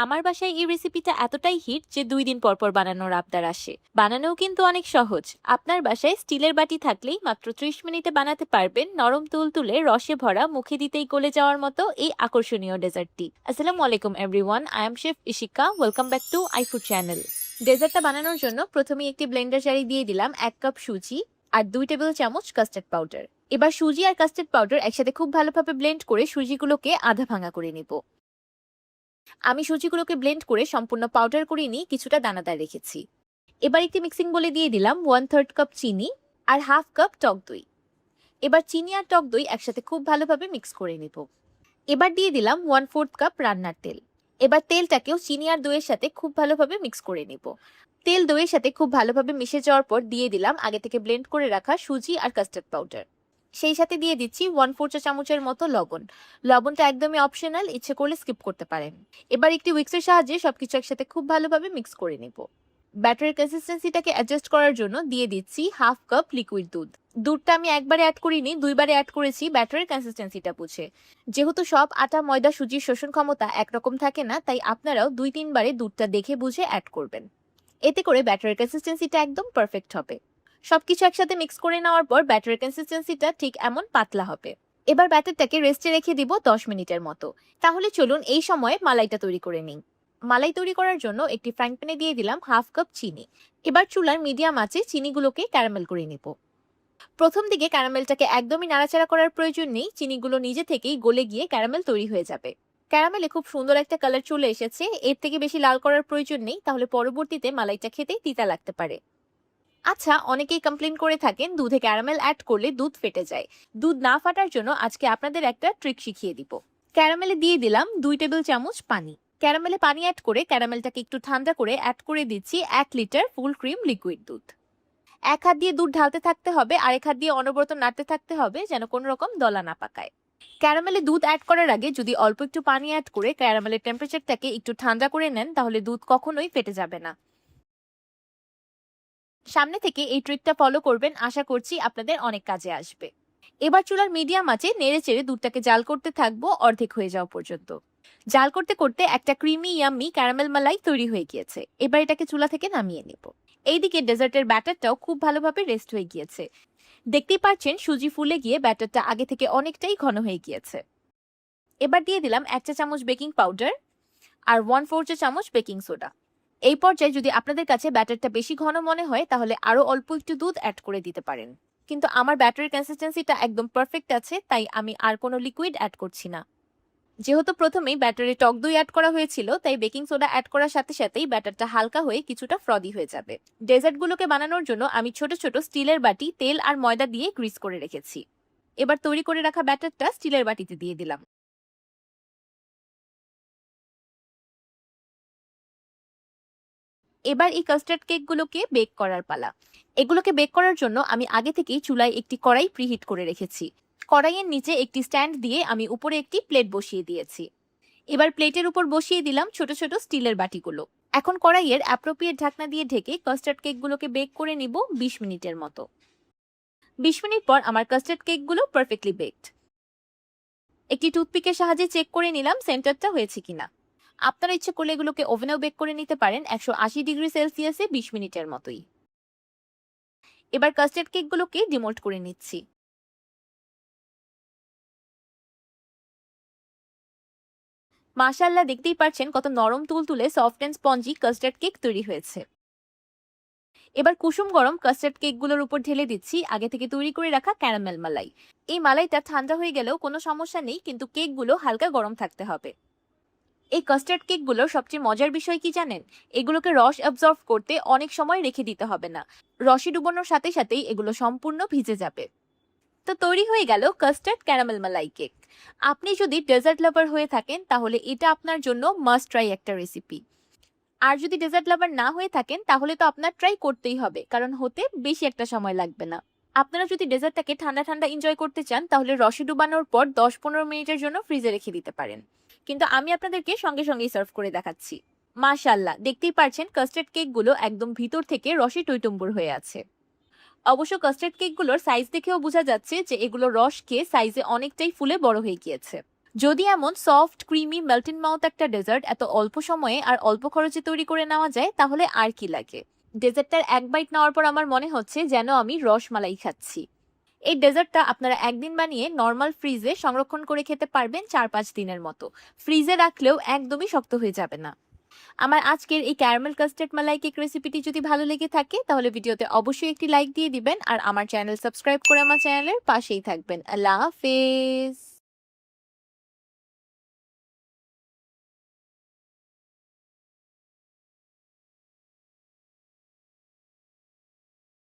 আমার বাসায় এই রেসিপিটা এতটাই হিট যে 2 দিন পর পর বানানোর আবদার আসে। বানানোও কিন্তু অনেক সহজ। আপনার বাসায় স্টিলের বাটি থাকলেই মাত্র 30 মিনিটে বানাতে পারবেন নরম তুলতুলে রসে ভরা মুখে দিতেই গলে যাওয়ার মতো এই আকর্ষণীয় ডেজার্টটি। আসসালামু আলাইকুম everyone, I am chef Ishika. Welcome back to iFood channel. ডেজার্টটা বানানোর জন্য প্রথমেই একটি ব্লেন্ডার জারে দিয়ে দিলাম 1 কাপ সুজি আর 2 টেবিল চামচ কাস্টার্ড পাউডার। এবার সুজি আর কাস্টার্ড পাউডার একসাথে খুব ভালোভাবে ব্লেন্ড করে সুজিগুলোকে আধা ভাঙা করে নিব। আমি সুজিগুলোকে ব্লেন্ড করে সম্পূর্ণ পাউডার করে নিয়ে কিছুটা দানাদার রেখেছি। এবার একটি মিক্সিং বলে দিয়ে দিলাম 1/3 কাপ চিনি আর হাফ কাপ টক দই। এবার চিনি আর টক দই একসাথে খুব ভালোভাবে মিক্স করে নিব। এবার দিয়ে দিলাম 1/4 কাপ রান্নার তেল। এবার তেলটাকেও চিনি আর দইয়ের সাথে খুব ভালোভাবে মিক্স করে নিব। তেল দইয়ের সাথে খুব ভালোভাবে মিশে যাওয়ার পর দিয়ে দিলাম আগে থেকে ব্লেন্ড করে রাখা সুজি আর কাস্টার্ড পাউডার। সেই সাথে দিয়ে দিচ্ছি 1/4 চা চামচের মতো লবণ। লবণটা একদমই অপশনাল, ইচ্ছে করলে স্কিপ করতে পারেন। এবার একটি উইক্সের সাহায্যে সবকিছু একসাথে খুব ভালোভাবে মিক্স করে নিব। ব্যাটারের কনসিস্টেন্সিটাকে অ্যাডজাস্ট করার জন্য দিয়ে দিচ্ছি হাফ কাপ লিকুইড দুধ। দুধটা আমি একবারে অ্যাড করিনি, দুইবারে অ্যাড করেছি ব্যাটারের কনসিস্টেন্সিটা বুঝে। যেহেতু সব আটা ময়দা সুজির শোষণ ক্ষমতা একরকম থাকে না, তাই আপনারাও 2-3 বারে দুধটা দেখে বুঝে অ্যাড করবেন। এতে করে ব্যাটারের কনসিস্টেন্সিটা একদম পারফেক্ট হবে। সবকিছু একসাথে মিক্স করে নেওয়ার পর ব্যাটারের কনসিস্টেন্সিটা ঠিক এমন পাতলা হবে। এবার ব্যাটারটাকে রেস্টে রেখে দিব 10 মিনিটের মতো। তাহলে চলুন এই সময়ে মালাইটা তৈরি করে নিই। মালাই তৈরি করার জন্য একটি ফ্রাইং প্যানে দিয়ে দিলাম হাফ কাপ চিনি। এবার চুলার মিডিয়াম আঁচে চিনিগুলোকে ক্যারামেল করে নিব। প্রথম দিকে ক্যারামেলটাকে একদমই নাড়াচাড়া করার প্রয়োজন নেই, চিনিগুলো নিজে থেকেই গলে গিয়ে ক্যারামেল তৈরি হয়ে যাবে। ক্যারামেলে খুব সুন্দর একটা কালার চলে এসেছে, এর থেকে বেশি লাল করার প্রয়োজন নেই, তাহলে পরবর্তীতে মালাইটা খেতে তিতা লাগতে পারে। আচ্ছা, অনেকেই কমপ্লেন করে থাকেন দুধে ক্যারামেল অ্যাড করলে দুধ ফেটে যায়। দুধ না ফাটার জন্য আজকে আপনাদের একটা ট্রিক শিখিয়ে দিব। ক্যারামেলে দিয়ে দিলাম 2 টেবিল চামচ পানি। ক্যারামেলে পানি অ্যাড করে ক্যারামেলটাকে একটু ঠান্ডা করে অ্যাড করে দিচ্ছি 1 লিটার ফুল ক্রিম লিকুইড দুধ। এক হাত দিয়ে দুধ ঢালতে থাকতে হবে, আরেক হাত দিয়ে অনবরত নাড়তে থাকতে হবে যেন কোনো রকম দলা না পাকায়। ক্যারামেলে দুধ অ্যাড করার আগে যদি অল্প একটু পানি অ্যাড করে ক্যারামেলের টেম্পারেচারটাকে একটু ঠান্ডা করে নেন, তাহলে দুধ কখনোই ফেটে যাবে না। সামনে থেকে এই ট্রিকটা ফলো করবেন, আশা করছি আপনাদের অনেক কাজে আসবে। এবার চুলার মিডিয়াম আঁচে নেড়ে চেড়ে দুধটাকে জাল করতে থাকবো অর্ধেক হয়ে যাওয়া পর্যন্ত। জাল করতে করতে একটা ক্রিমি ইয়াম্মি ক্যারামেল মালাই তৈরি হয়ে গিয়েছে। এবার এটাকে চুলা থেকে নামিয়ে নেব। এইদিকে ডেজার্টের ব্যাটারটাও খুব ভালোভাবে রেস্ট হয়ে গিয়েছে। দেখতেই পাচ্ছেন সুজি ফুলে গিয়ে ব্যাটারটা আগে থেকে অনেকটাই ঘন হয়ে গিয়েছে। এবার দিয়ে দিলাম 1 চা চামচ বেকিং পাউডার আর 1/4 চা চামচ বেকিং সোডা। এই পর্যায়ে যদি আপনাদের কাছে ব্যাটারটা বেশি ঘন মনে হয় তাহলে আরো অল্প একটু দুধ অ্যাড করে দিতে পারেন। কিন্তু আমার ব্যাটারের কনসিস্টেন্সিটা একদম পারফেক্ট আছে, তাই আমি আর কোনো লিকুইড অ্যাড করছি না। যেহেতু প্রথমেই ব্যাটারে টক দই অ্যাড করা হয়েছিল, তাই বেকিং সোডা অ্যাড করার সাথে সাথেই ব্যাটারটা হালকা হয়ে কিছুটা ফ্রদি হয়ে যাবে। ডেজার্টগুলোকে বানানোর জন্য আমি ছোট ছোট স্টিলের বাটি তেল আর ময়দা দিয়ে গ্রিস করে রেখেছি। এবার তৈরি করে রাখা ব্যাটারটা স্টিলের বাটিতে দিয়ে দিলাম। এবার এই কাস্টার্ড কেকগুলোকে বেক করার পালা। এগুলোকে বেক করার জন্য আমি আগে থেকেই চুলায় একটি কড়াই প্রিহিট করে রেখেছি। কড়াইয়ের নিচে একটি স্ট্যান্ড দিয়ে আমি উপরে একটি প্লেট বসিয়ে দিয়েছি। এবার প্লেটের উপর বসিয়ে দিলাম ছোট ছোট স্টিলের বাটিগুলো। এখন কড়াইয়ের অ্যাপ্রোপ্রিয়েট ঢাকনা দিয়ে ঢেকে কাস্টার্ড কেকগুলোকে বেক করে নিব 20 মিনিটের মতো। 20 মিনিট পর আমার কাস্টার্ড কেকগুলো পারফেক্টলি বেকড। একটি টুথপিকের সাহায্যে চেক করে নিলাম সেন্টারটা হয়েছে কিনা। আপনারা ইচ্ছে করলে এগুলোকে ওভেনেও বেক করে নিতে পারেন 180 ডিগ্রি সেলসিয়াসে 20 মিনিটের মতোই। এবার কাস্টার্ড কেকগুলোকে ডিমোল্ড করে নিচ্ছি। মাশাআল্লাহ, দেখতেই পাচ্ছেন কত নরম তুলতুলে soft and spongy custard cake তৈরি হয়েছে। এবার কুসুম গরম কাস্টার্ড কেকগুলোর উপর ঢেলে দিচ্ছি আগে থেকে তৈরি করে রাখা ক্যারামেল মালাই। এই মালাইটা ঠান্ডা হয়ে গেলেও কোনো সমস্যা নেই, কিন্তু কেকগুলো হালকা গরম থাকতে হবে। এই কাস্টার্ড কেকগুলোর সবচেয়ে মজার বিষয় কি জানেন? এগুলোকে রস অ্যাবজর্ব করতে অনেক সময় রেখে দিতে হবে না। রসে ডুবানোর সাথে সাথেই এগুলো সম্পূর্ণ ভিজে যাবে। তো তৈরি হয়ে গেল কাস্টার্ড ক্যারামেল মালাই কেক। আপনি যদি ডেজার্ট লাভার হয়ে থাকেন তাহলে এটা আপনার জন্য মাস্ট ট্রাই একটা রেসিপি। আর যদি ডেজার্ট লাভার না হয়ে থাকেন তাহলে তো আপনার ট্রাই করতেই হবে, কারণ হতে বেশি একটা সময় লাগবে না। আপনারা যদি ডেজার্টটাকে ঠান্ডা ঠান্ডা এনজয় করতে চান তাহলে রসে ডুবানোর পর 10-15 মিনিটের জন্য ফ্রিজে রেখে দিতে পারেন। কিন্তু আমি আপনাদেরকে সঙ্গে সঙ্গেই সার্ভ করে দেখাচ্ছি। মাশাআল্লাহ, দেখতেই পারছেন কাস্টার্ড কেকগুলো একদম ভিতর থেকে রসে টইটুম্বুর হয়ে আছে। অবশ্য কাস্টার্ড কেকগুলোর সাইজ দেখেও বোঝা যাচ্ছে যে এগুলো রস খেয়ে সাইজে অনেকটাই ফুলে বড় হয়ে গিয়েছে। যদি এমন soft creamy melt in mouth একটা ডেজার্ট এত অল্প সময়ে আর অল্প খরচে তৈরি করে নেওয়া যায় তাহলে আর কি লাগে। ডেজার্টটার এক বাইট নেওয়ার পর আমার মনে হচ্ছে যেন আমি রসমালাই খাচ্ছি। এই ডেজার্টটা আপনারা একদিন বানিয়ে নর্মাল ফ্রিজে সংরক্ষণ করে খেতে পারবেন ৪-৫ দিনের মতো। ফ্রিজে রাখলেও একদমই শক্ত হয়ে যাবে না। আমার আজকের এই ক্যারামেল কাস্টার্ড মালাই কেক রেসিপিটি যদি ভালো লেগে থাকে তাহলে ভিডিওতে অবশ্যই একটি লাইক দিয়ে দিবেন আর আমার চ্যানেল সাবস্ক্রাইব করে আমার চ্যানেলের পাশেই থাকবেন। আল্লাহ হাফেজ।